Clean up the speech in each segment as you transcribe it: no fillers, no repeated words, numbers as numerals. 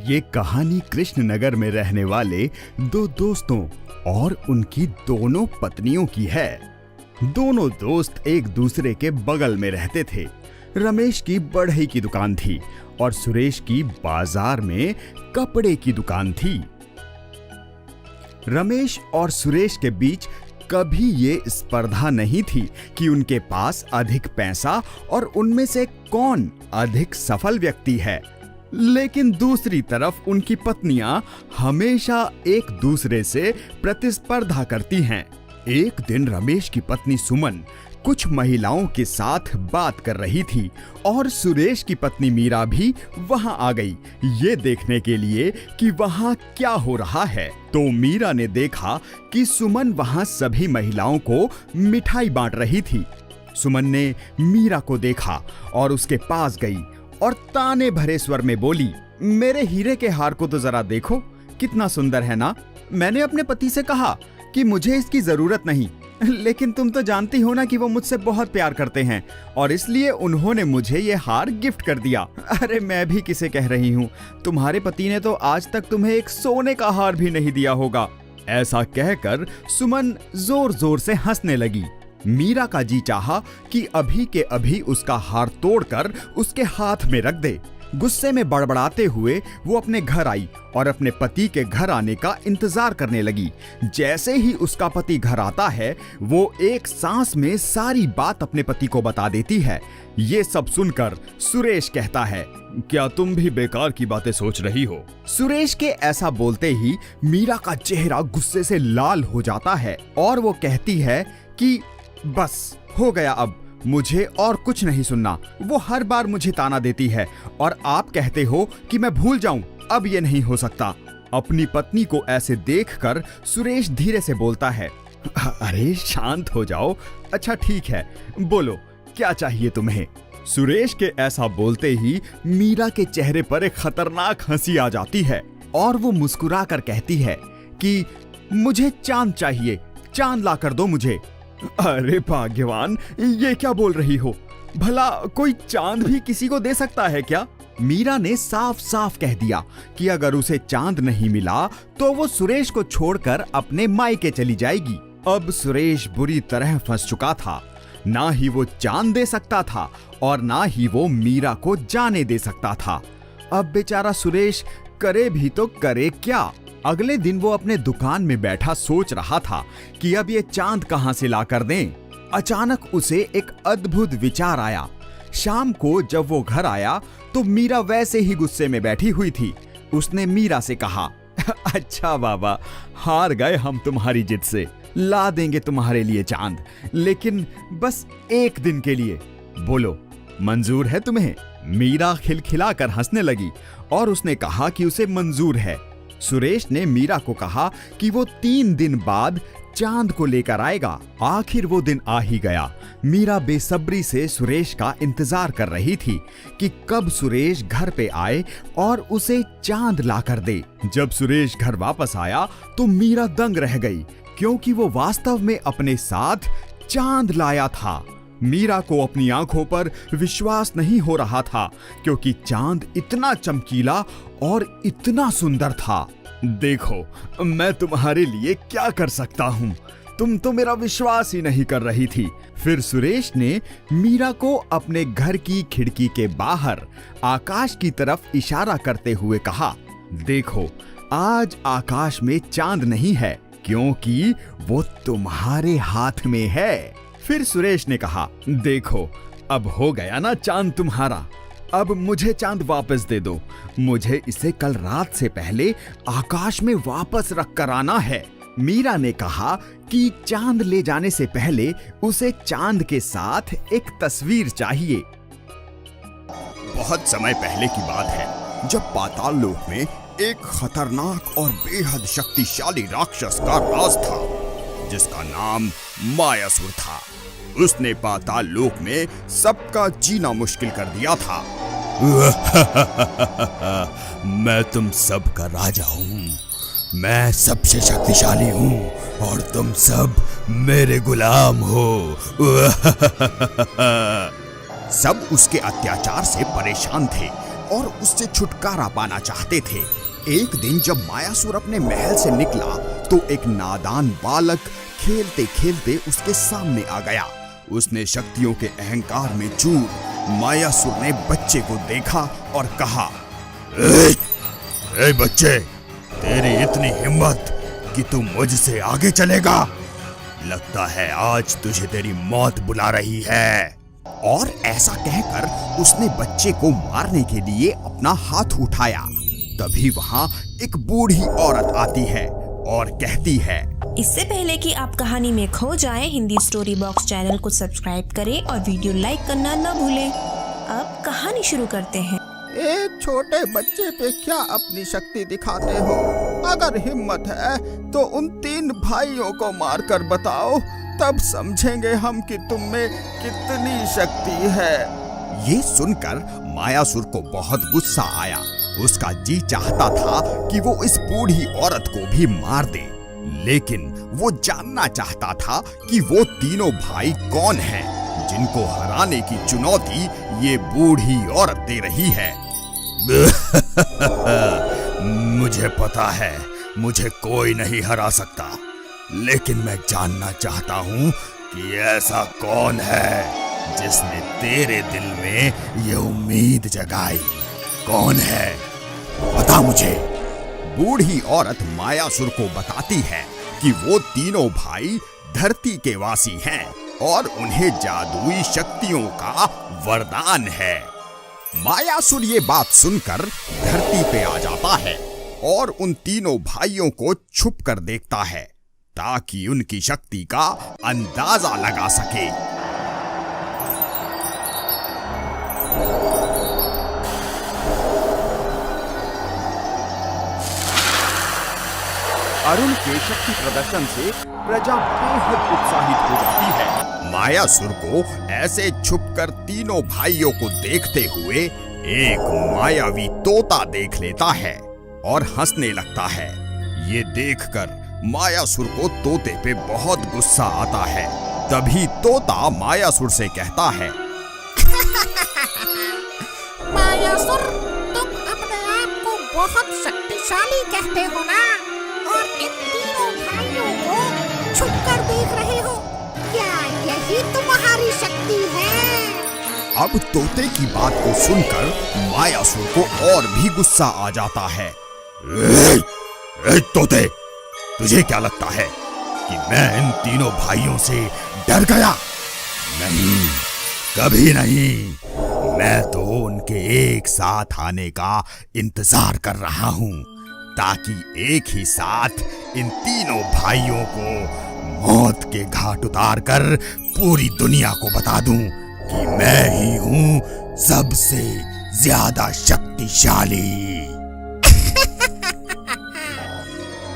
ये कहानी कृष्णनगर में रहने वाले दो दोस्तों और उनकी दोनों पत्नियों की है। दोनों दोस्त एक दूसरे के बगल में रहते थे। रमेश की बढ़ई की दुकान थी और सुरेश की बाजार में कपड़े की दुकान थी। रमेश और सुरेश के बीच कभी ये स्पर्धा नहीं थी कि उनके पास अधिक पैसा और उनमें से कौन अधिक सफल व्यक्ति है। लेकिन दूसरी तरफ उनकी पत्नियां हमेशा एक दूसरे से प्रतिस्पर्धा करती हैं। एक दिन रमेश की पत्नी सुमन कुछ महिलाओं के साथ बात कर रही थी और सुरेश की पत्नी मीरा भी वहां आ गई, ये देखने के लिए कि वहां क्या हो रहा है। तो मीरा ने देखा कि सुमन वहां सभी महिलाओं को मिठाई बांट रही थी। सुमन ने मीरा को देखा और उसके पास गई और ताने भरे स्वर में बोली, मेरे हीरे के हार को तो जरा देखो, कितना सुंदर है ना। मैंने अपने पति से कहा कि मुझे इसकी जरूरत नहीं, लेकिन तुम तो जानती हो ना कि वो मुझसे बहुत प्यार करते हैं और इसलिए उन्होंने मुझे ये हार गिफ्ट कर दिया। अरे मैं भी किसे कह रही हूँ, तुम्हारे पति ने तो आज तक तुम्हें एक सोने का हार भी नहीं दिया होगा। ऐसा कहकर सुमन जोर जोर से हंसने लगी। मीरा का जी चाहा कि अभी के अभी उसका हार तोड़कर उसके हाथ में रख दे। गुस्से में बड़बड़ाते हुए वो अपने घर आई और अपने पति के घर आने का इंतजार करने लगी। जैसे ही उसका पति घर आता है, वो एक सांस में सारी बात अपने पति को बता देती है। ये सब सुनकर सुरेश कहता है, क्या तुम भी बेकार की बातें सोच रही हो? सुरेश के ऐसा बोलते ही मीरा का चेहरा गुस्से से लाल हो जाता है और वो कहती है कि बस हो गया, अब मुझे और कुछ नहीं सुनना। वो हर बार मुझे ताना देती है और आप कहते हो कि मैं भूल जाऊं, अब ये नहीं हो सकता। अपनी पत्नी को ऐसे देखकर सुरेश धीरे से बोलता है, अरे शांत हो जाओ। अच्छा ठीक है, बोलो क्या चाहिए तुम्हें? सुरेश के ऐसा बोलते ही मीरा के चेहरे पर एक खतरनाक हंसी आ जाती है और वो मुस्कुरा कर कहती है कि मुझे चांद चाहिए, चांद ला कर दो मुझे। अरे भाग्यवान, ये क्या बोल रही हो? भला कोई चांद भी किसी को दे सकता है क्या? मीरा ने साफ साफ कह दिया कि अगर उसे चांद नहीं मिला तो वो सुरेश को छोड़कर अपने मायके चली जाएगी। अब सुरेश बुरी तरह फंस चुका था। ना ही वो चांद दे सकता था और ना ही वो मीरा को जाने दे सकता था। अब बेचारा सुरेश करे भी तो करे क्या? अगले दिन वो अपने दुकान में बैठा सोच रहा था कि अब ये चांद कहां से ला कर दें। अचानक उसे एक अद्भुत विचार आया। शाम को जब वो घर आया तो मीरा वैसे ही गुस्से में बैठी हुई थी। उसने मीरा से कहा, अच्छा बाबा, हार गए हम तुम्हारी जिद से, ला देंगे तुम्हारे लिए चांद, लेकिन बस एक दिन के लिए। बोलो मंजूर है तुम्हें? मीरा खिलखिलाकर हंसने लगी और उसने कहा कि उसे मंजूर है। सुरेश ने मीरा को कहा कि वो 3 दिन बाद चांद को लेकर आएगा। आखिर वो दिन आ ही गया। मीरा बेसब्री से सुरेश का इंतजार कर रही थी कि कब सुरेश घर पे आए और उसे चांद लाकर दे। जब सुरेश घर वापस आया तो मीरा दंग रह गई, क्योंकि वो वास्तव में अपने साथ चांद लाया था। मीरा को अपनी आंखों पर विश्वास नहीं हो रहा था, क्योंकि चांद इतना चमकीला और इतना सुंदर था। देखो मैं तुम्हारे लिए क्या कर सकता हूँ, तुम तो मेरा विश्वास ही नहीं कर रही थी। फिर सुरेश ने मीरा को अपने घर की खिड़की के बाहर आकाश की तरफ इशारा करते हुए कहा, देखो आज आकाश में चांद नहीं है, क्योंकि वो तुम्हारे हाथ में है। फिर सुरेश ने कहा, देखो अब हो गया ना चांद तुम्हारा, अब मुझे चांद वापस दे दो। मुझे इसे कल रात से पहले आकाश में वापस रख कर आना है। मीरा ने कहा कि चांद ले जाने से पहले उसे चांद के साथ एक तस्वीर चाहिए। बहुत समय पहले की बात है, जब पाताल लोक में एक खतरनाक और बेहद शक्तिशाली राक्षस का राज था, जिसका नाम मायासुर था। उसने पाताल लोक में सबका जीना मुश्किल कर दिया था। मैं तुम सबका राजा हूँ, मैं सबसे शक्तिशाली हूँ और तुम सब मेरे गुलाम हो। सब उसके अत्याचार से परेशान थे, और उससे छुटकारा पाना चाहते थे। एक दिन जब मायासुर अपने महल से निकला तो एक नादान बालक खेलते खेलते उसके सामने आ गया। उसने शक्तियों के अहंकार में चूर मायासुर ने बच्चे को देखा और कहा, ए बच्चे, तेरी इतनी हिम्मत कि तू मुझसे आगे चलेगा? लगता है आज तुझे तेरी मौत बुला रही है। और ऐसा कहकर उसने बच्चे को मारने के लिए अपना हाथ उठाया। तभी वहां एक बूढ़ी औरत आती है और कहती है, इससे पहले कि आप कहानी में खो जाएं, हिंदी स्टोरी बॉक्स चैनल को सब्सक्राइब करें और वीडियो लाइक करना न भूलें। अब कहानी शुरू करते हैं। एक छोटे बच्चे पे क्या अपनी शक्ति दिखाते हो? अगर हिम्मत है तो उन 3 भाइयों को मारकर बताओ, तब समझेंगे हम कि तुम में कितनी शक्ति है। ये सुनकर मायासुर को बहुत गुस्सा आया। उसका जी चाहता था कि वो इस बूढ़ी औरत को भी मार दे, लेकिन वो जानना चाहता था कि वो तीनों भाई कौन हैं, जिनको हराने की चुनौती ये बूढ़ी औरत दे रही है। मुझे पता है मुझे कोई नहीं हरा सकता, लेकिन मैं जानना चाहता हूँ कि ऐसा कौन है जिसने तेरे दिल में ये उम्मीद जगाई। कौन है, बता मुझे। बूढ़ी औरत मायासुर को बताती है कि वो तीनों भाई धरती के वासी हैं और उन्हें जादुई शक्तियों का वरदान है। मायासुर ये बात सुनकर धरती पे आ जाता है और उन तीनों भाइयों को छुप कर देखता है ताकि उनकी शक्ति का अंदाजा लगा सके। अरुण के शक्ति प्रदर्शन से प्रजा बेहद उत्साहित हो जाती है। मायासुर को ऐसे छुपकर तीनों भाइयों को देखते हुए एक मायावी तोता देख लेता है और हंसने लगता है। ये देखकर मायासुर को तोते पे बहुत गुस्सा आता है। तभी तोता मायासुर से कहता है, मायासुर, तुम अपने आप को बहुत शक्तिशाली कहते हो ना, और इन तीनों भाइयों को छुपकर देख रहे हो। क्या यही तुम्हारी शक्ति है? अब तोते की बात को सुनकर मायासुर को और भी गुस्सा आ जाता है। ए तोते, तुझे क्या लगता है कि मैं इन तीनों भाइयों से डर गया? नहीं, कभी नहीं। मैं तो उनके एक साथ आने का इंतजार कर रहा हूँ ताकि एक ही साथ इन तीनों भाइयों को मौत के घाट उतार कर पूरी दुनिया को बता दूं कि मैं ही हूँ सबसे ज्यादा शक्तिशाली।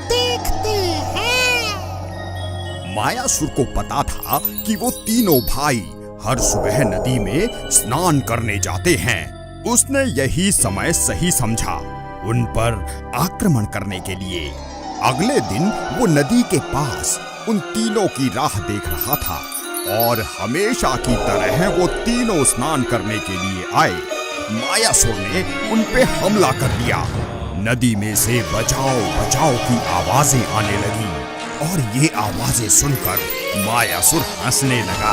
देखते हैं। मायासुर को पता था कि वो तीनों भाई हर सुबह नदी में स्नान करने जाते हैं। उसने यही समय सही समझा उन पर आक्रमण करने के लिए। अगले दिन वो नदी के पास उन तीनों की राह देख रहा था और हमेशा की तरह वो तीनों स्नान करने के लिए आए। मायासुर ने उन पे हमला कर दिया। नदी में से बचाओ बचाओ की आवाजें आने लगी और ये आवाजें सुनकर मायासुर हंसने लगा।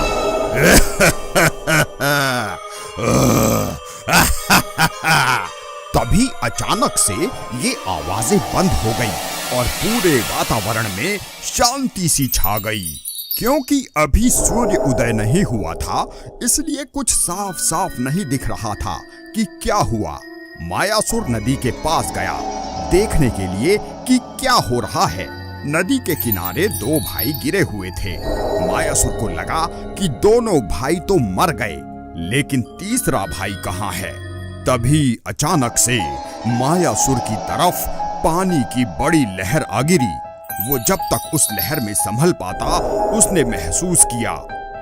तभी अचानक से ये आवाजें बंद हो गई और पूरे वातावरण में शांति सी छा गई। क्योंकि अभी सूर्य उदय नहीं हुआ था, इसलिए कुछ साफ साफ नहीं दिख रहा था कि क्या हुआ। मायासुर नदी के पास गया देखने के लिए कि क्या हो रहा है। नदी के किनारे 2 भाई गिरे हुए थे। मायासुर को लगा कि दोनों भाई तो मर गए, लेकिन तीसरा भाई कहाँ है। तभी अचानक से मायासुर की तरफ पानी की बड़ी लहर आ गिरी। वो जब तक उस लहर में संभल पाता, उसने महसूस किया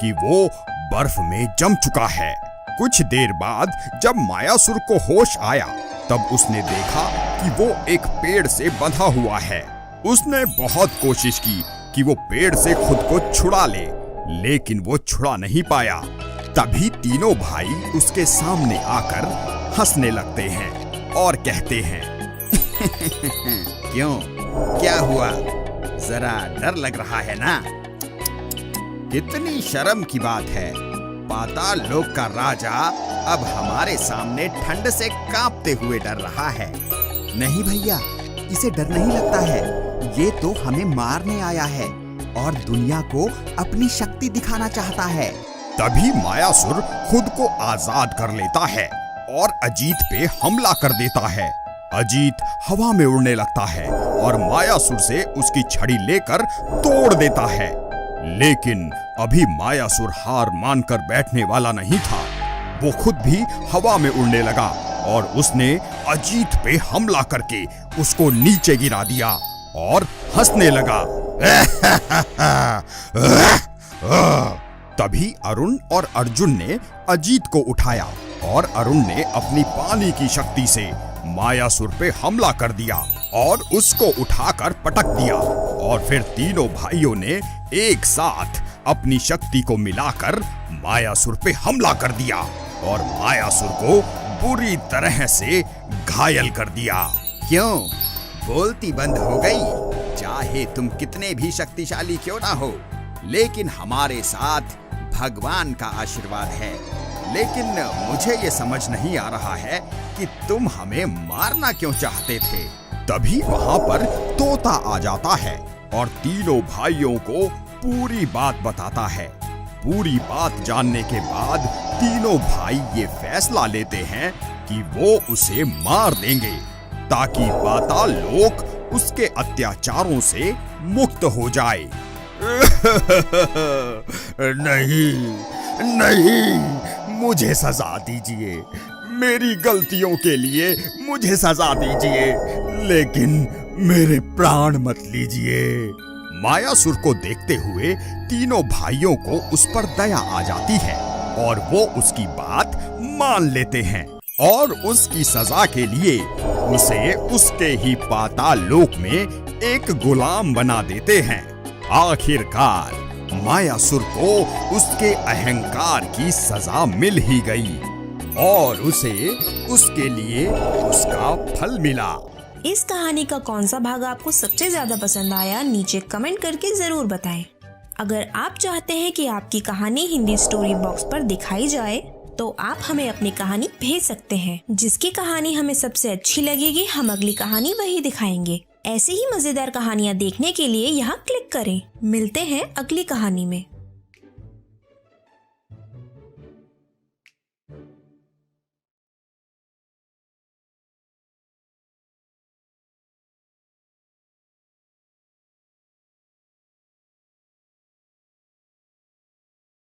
कि वो बर्फ में जम चुका है। कुछ देर बाद जब मायासुर को होश आया, तब उसने देखा कि वो एक पेड़ से बंधा हुआ है। उसने बहुत कोशिश की कि वो पेड़ से खुद को छुड़ा ले, लेकिन वो छुड़ा नहीं पाया। तभी तीनों भाई उसके सामने आकर हंसने लगते हैं और कहते हैं क्यों, क्या हुआ, जरा डर लग रहा है ना? कितनी शर्म की बात है, पाताल लोक का राजा अब हमारे सामने ठंड से कांपते हुए डर रहा है। नहीं भैया, इसे डर नहीं लगता है, ये तो हमें मारने आया है और दुनिया को अपनी शक्ति दिखाना चाहता है। तभी मायासुर खुद को आजाद कर लेता है और अजीत पे हमला कर देता है। अजीत हवा में उड़ने लगता है और मायासुर से उसकी छड़ी लेकर तोड़ देता है। लेकिन अभी मायासुर हार मानकर बैठने वाला नहीं था। वो खुद भी हवा में उड़ने लगा और उसने अजीत पे हमला करके उसको नीचे गिरा दिया और हंसने लगा। तभी अरुण और अर्जुन ने अजीत को उठाया और अरुण ने अपनी पानी की शक्ति से मायासुर पे हमला कर दिया और उसको उठाकर पटक दिया। और फिर तीनों भाइयों ने एक साथ अपनी शक्ति को मिलाकर मायासुर पे हमला कर दिया और मायासुर को बुरी तरह से घायल कर दिया। क्यों, बोलती बंद हो गई? चाहे तुम कितने भी शक्तिशाली क्यों ना हो, लेकिन हमारे साथ भगवान का आशीर्वाद है। लेकिन मुझे ये समझ नहीं आ रहा है कि तुम हमें मारना क्यों चाहते थे। तभी वहां पर तोता आ जाता है और तीनों भाइयों को पूरी बात बताता है। पूरी बात जानने के बाद तीनों भाई ये फैसला लेते हैं कि वो उसे मार देंगे ताकि पाताल लोक उसके अत्याचारों से मुक्त हो जाए। नहीं, मुझे सजा दीजिए, मेरी गलतियों के लिए मुझे सजा दीजिए, लेकिन मेरे प्राण मत लीजिए। मायासुर को देखते हुए तीनों भाइयों को उस पर दया आ जाती है और वो उसकी बात मान लेते हैं और उसकी सजा के लिए उसे उसके ही पाताल लोक में एक गुलाम बना देते हैं। आखिरकार मायासुर को उसके अहंकार की सजा मिल ही गई और उसे उसके लिए उसका फल मिला। इस कहानी का कौन सा भाग आपको सबसे ज्यादा पसंद आया, नीचे कमेंट करके जरूर बताएं। अगर आप चाहते हैं कि आपकी कहानी हिंदी स्टोरी बॉक्स पर दिखाई जाए तो आप हमें अपनी कहानी भेज सकते हैं। जिसकी कहानी हमें सबसे अच्छी लगेगी हम अगली कहानी वही दिखाएंगे। ऐसे ही मजेदार कहानियाँ देखने के लिए यहाँ क्लिक करें। मिलते हैं अगली कहानी में।